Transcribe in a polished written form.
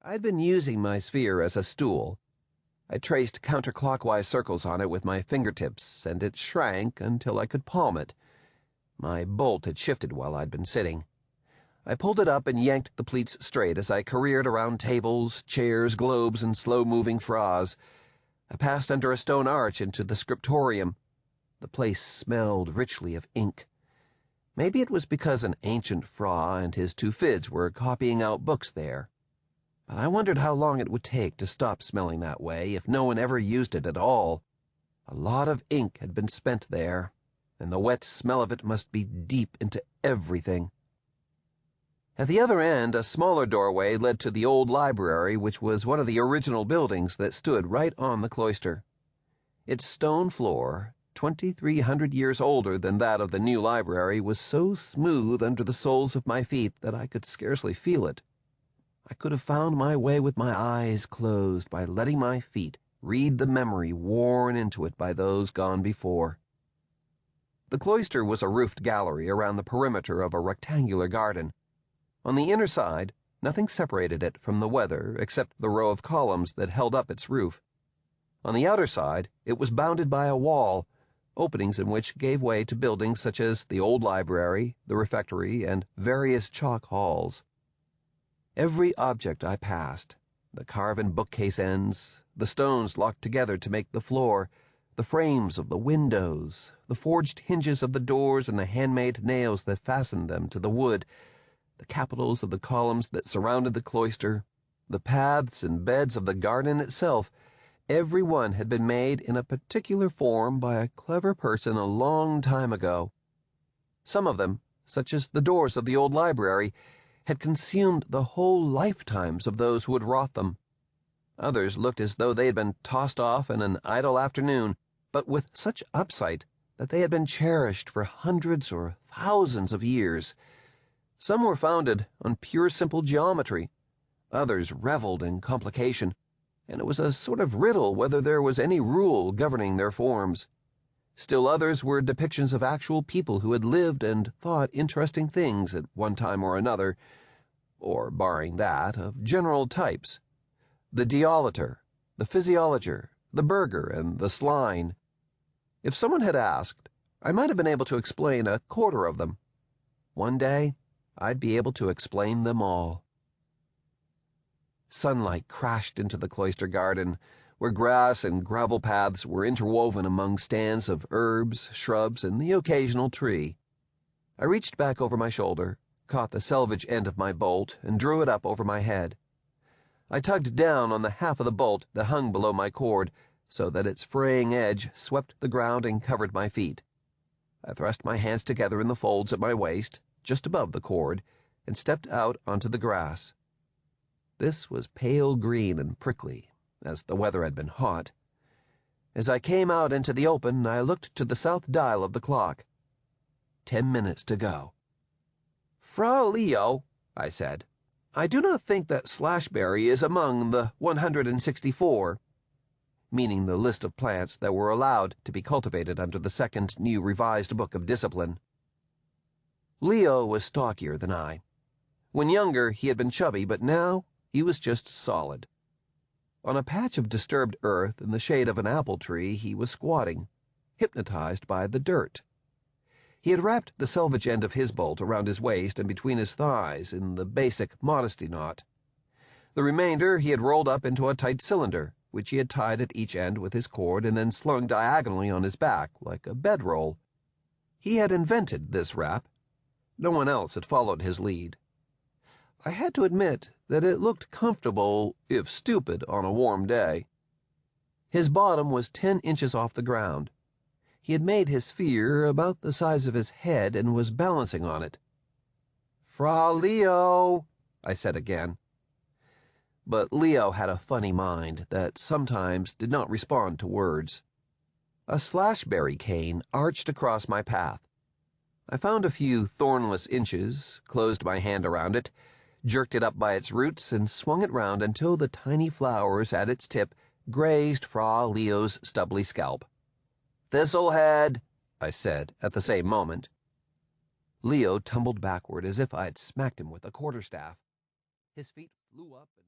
I'd been using my sphere as a stool. I traced counterclockwise circles on it with my fingertips, and it shrank until I could palm it. My bolt had shifted while I'd been sitting. I pulled it up and yanked the pleats straight as I careered around tables, chairs, globes, and slow-moving fras. I passed under a stone arch into the scriptorium. The place smelled richly of ink. Maybe it was because an ancient Fraa and his two fids were copying out books there. But I wondered how long it would take to stop smelling that way if no one ever used it at all. A lot of ink had been spent there, and the wet smell of it must be deep into everything. At the other end, a smaller doorway led to the old library, which was one of the original buildings that stood right on the cloister. Its stone floor, 2,300 years older than that of the new library, was so smooth under the soles of my feet that I could scarcely feel it. I could have found my way with my eyes closed by letting my feet read the memory worn into it by those gone before. The cloister was a roofed gallery around the perimeter of a rectangular garden. On the inner side, nothing separated it from the weather except the row of columns that held up its roof. On the outer side, it was bounded by a wall, openings in which gave way to buildings such as the old library, the refectory, and various chalk halls. Every object I passed, the carven bookcase ends, the stones locked together to make the floor, the frames of the windows, the forged hinges of the doors and the handmade nails that fastened them to the wood, the capitals of the columns that surrounded the cloister, the paths and beds of the garden itself, every one had been made in a particular form by a clever person a long time ago. Some of them, such as the doors of the old library, had consumed the whole lifetimes of those who had wrought them. Others looked as though they had been tossed off in an idle afternoon, but with such upsight that they had been cherished for hundreds or thousands of years. Some were founded on pure simple geometry. Others reveled in complication, and it was a sort of riddle whether there was any rule governing their forms. Still others were depictions of actual people who had lived and thought interesting things at one time or another, or, barring that, of general types: the diolator, the physiologer, the burgher, and the sline. If someone had asked, I might have been able to explain a quarter of them. One day, I'd be able to explain them all. Sunlight crashed into the cloister garden, where grass and gravel paths were interwoven among stands of herbs, shrubs, and the occasional tree. I reached back over my shoulder, caught the selvage end of my bolt, and drew it up over my head. I tugged down on the half of the bolt that hung below my cord, so that its fraying edge swept the ground and covered my feet. I thrust my hands together in the folds at my waist, just above the cord, and stepped out onto the grass. This was pale green and prickly, as the weather had been hot. As I came out into the open, I looked to the south dial of the clock. 10 minutes to go. "Fra Leo," I said, "I do not think that slashberry is among the 164, meaning the list of plants that were allowed to be cultivated under the second new revised book of discipline. Leo was stockier than I. When younger, he had been chubby, but now he was just solid. On a patch of disturbed earth in the shade of an apple tree, he was squatting, hypnotized by the dirt. He had wrapped the selvage end of his bolt around his waist and between his thighs in the basic modesty knot. The remainder he had rolled up into a tight cylinder, which he had tied at each end with his cord and then slung diagonally on his back like a bedroll. He had invented this wrap. No one else had followed his lead. I had to admit that it looked comfortable, if stupid, on a warm day. His bottom was 10 inches off the ground. He had made his sphere about the size of his head and was balancing on it. "Fra Leo," I said again. But Leo had a funny mind that sometimes did not respond to words. A slashberry cane arched across my path. I found a few thornless inches, closed my hand around it, jerked it up by its roots, and swung it round until the tiny flowers at its tip grazed Fra Leo's stubbly scalp. "Thistlehead," I said at the same moment. Leo tumbled backward as if I had smacked him with a quarterstaff. His feet flew up and